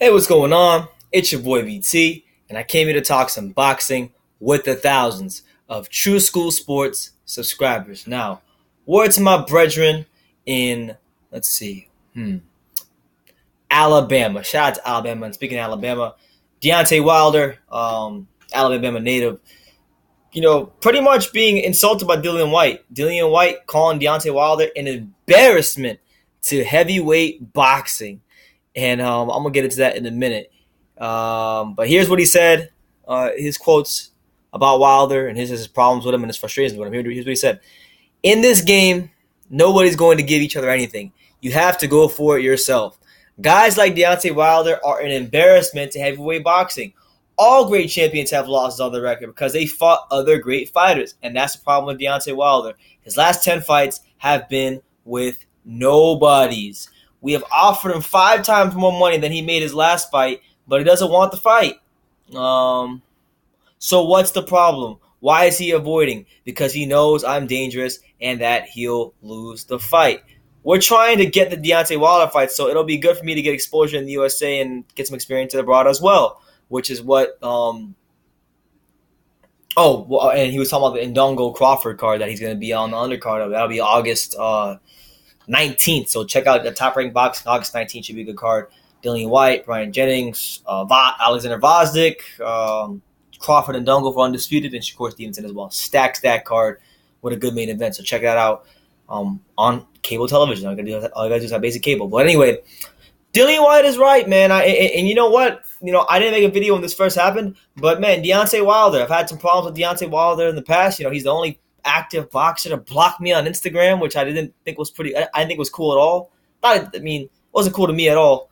Hey, what's going on? It's your boy BT, and I came here to talk some boxing with the thousands of True School Sports subscribers. Now, word to my brethren in, let's see, Alabama. Shout out to Alabama. And speaking of Alabama, Deontay Wilder, Alabama native, pretty much being insulted by Dillian Whyte. Dillian Whyte calling Deontay Wilder an embarrassment to heavyweight boxing. And I'm going to get into that in a minute. But here's what he said, his quotes about Wilder and his problems with him and his frustrations with him. Here's what he said. In this game, nobody's going to give each other anything. You have to go for it yourself. Guys like Deontay Wilder are an embarrassment to heavyweight boxing. All great champions have losses on their record because they fought other great fighters. And that's the problem with Deontay Wilder. His last 10 fights have been with nobodies. We have offered him 5 times more money than he made his last fight, but he doesn't want the fight. So what's the problem? Why is he avoiding? Because he knows I'm dangerous and that he'll lose the fight. We're trying to get the Deontay Wilder fight, so it'll be good for me to get exposure in the USA and get some experience abroad as well, which is what and he was talking about the Ndongo Crawford card that he's going to be on the undercard of. That'll be August 19th. So check out the Top Rank Boxing. August 19th should be a good card. Dillian Whyte, Brian Jennings, Alexander Vosdick, Crawford and Ndongo for Undisputed, and Shakur Stevenson as well. Stacks that card with a good main event. So check that out on cable television. All you gotta do is have basic cable. But anyway, Dillian Whyte is right, man. And you know what? I didn't make a video when this first happened, but man, Deontay Wilder. I've had some problems with Deontay Wilder in the past. He's the only active boxer to block me on Instagram, which I didn't think was I didn't think was cool at all. It wasn't cool to me at all.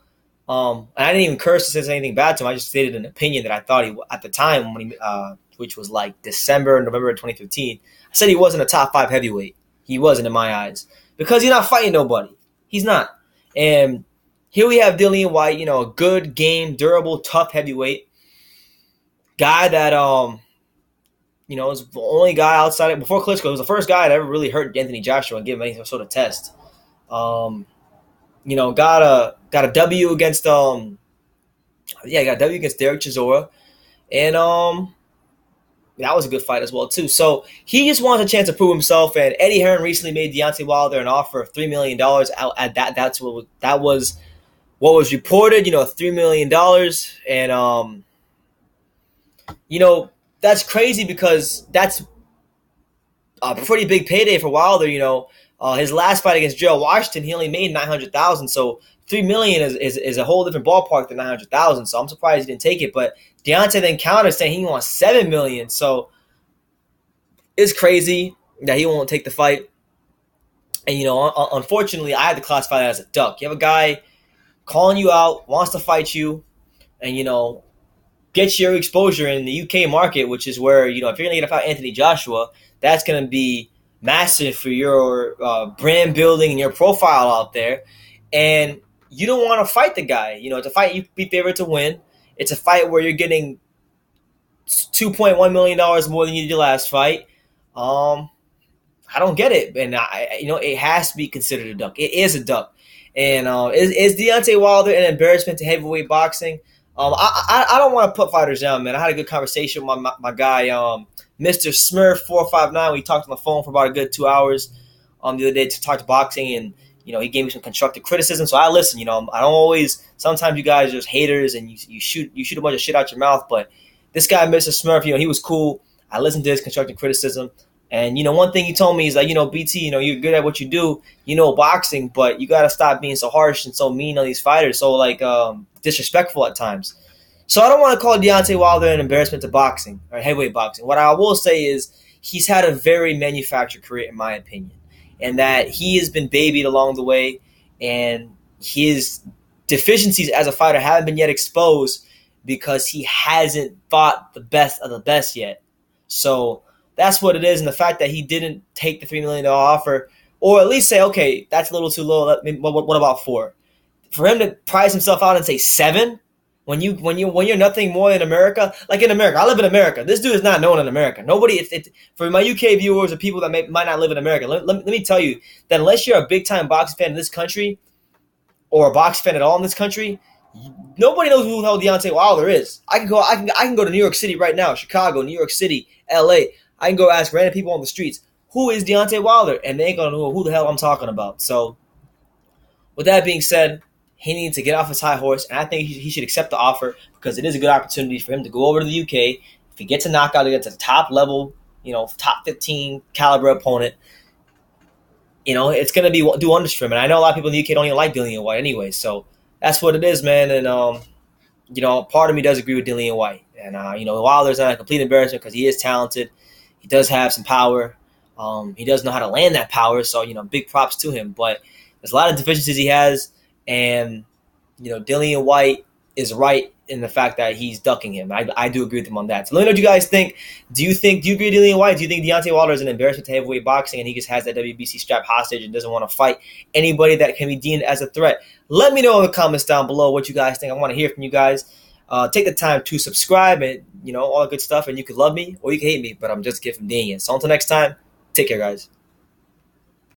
And I didn't even curse or say anything bad to him. I just stated an opinion that I thought he at the time when which was like November of 2015. I said he wasn't a top 5 heavyweight. He wasn't in my eyes because he's not fighting nobody. He's not. And here we have Dillian Whyte, a good game, durable, tough heavyweight guy that was the only guy outside of before Klitschko. It was the first guy that ever really hurt Anthony Joshua and gave him any sort of test. Got a W against got a W against Derek Chisora, and that was a good fight as well too. So he just wants a chance to prove himself. And Eddie Hearn recently made Deontay Wilder an offer of $3 million. At that was what was reported. $3 million, and that's crazy because that's a pretty big payday for Wilder. His last fight against Joe Washington, he only made $900,000. So $3 million is a whole different ballpark than $900,000. So I'm surprised he didn't take it. But Deontay then countered saying he wants $7 million. So it's crazy that he won't take the fight. And unfortunately, I had to classify that as a duck. You have a guy calling you out, wants to fight you, and get your exposure in the UK market, which is where, if you're going to get out Anthony Joshua, that's going to be massive for your brand building and your profile out there. And you don't want to fight the guy. It's a fight you be favored to win. It's a fight where you're getting $2.1 million more than you did your last fight. I don't get it. And, it has to be considered a duck. It is a duck. And is Deontay Wilder an embarrassment to heavyweight boxing? I don't want to put fighters down, man. I had a good conversation with my guy, Mr. Smurf 459. We talked on the phone for about a good 2 hours the other day to talk to boxing, and he gave me some constructive criticism. So I listen. I don't always. Sometimes you guys are just haters and you shoot a bunch of shit out your mouth. But this guy, Mr. Smurf, he was cool. I listened to his constructive criticism, and one thing he told me is like, BT, you're good at what you do, boxing, but you got to stop being so harsh and so mean on these fighters, so like disrespectful at times. So I don't want to call Deontay Wilder an embarrassment to boxing or heavyweight boxing. What I will say is he's had a very manufactured career, in my opinion, and that he has been babied along the way, and his deficiencies as a fighter haven't been yet exposed because he hasn't fought the best of the best yet. So that's what it is, and the fact that he didn't take the $3 million offer, or at least say, okay, that's a little too low. What about 4? For him to price himself out and say 7, when you're nothing more in America, like in America, I live in America. This dude is not known in America. Nobody. For my UK viewers or people that might not live in America, let me tell you that unless you're a big time boxing fan in this country, or a boxing fan at all in this country, Nobody knows who the hell Deontay Wilder is. I can go to New York City right now, Chicago, New York City, LA. I can go ask random people on the streets, who is Deontay Wilder? And they ain't gonna know who the hell I'm talking about. So with that being said, he needs to get off his high horse, and I think he should accept the offer because it is a good opportunity for him to go over to the UK. If he gets a knockout against a top level, top 15 caliber opponent, it's going to do wonders for him. And I know a lot of people in the UK don't even like Dillian Whyte anyway, so that's what it is, man. And part of me does agree with Dillian Whyte, and Wilder's not a complete embarrassment because he is talented. He does have some power. He does know how to land that power, so big props to him. But there's a lot of deficiencies he has, and Dillian Whyte is right in the fact that he's ducking him. I do agree with him on that. So let me know what you guys think. Do you agree with Dillian Whyte? Do you think Deontay Wilder is an embarrassment to heavyweight boxing and he just has that WBC strap hostage and doesn't want to fight anybody that can be deemed as a threat? Let me know in the comments down below what you guys think. I want to hear from you guys. Take the time to subscribe and all that good stuff, and you can love me or you can hate me, but I'm just a kid from Dillian. So until next time, take care, guys.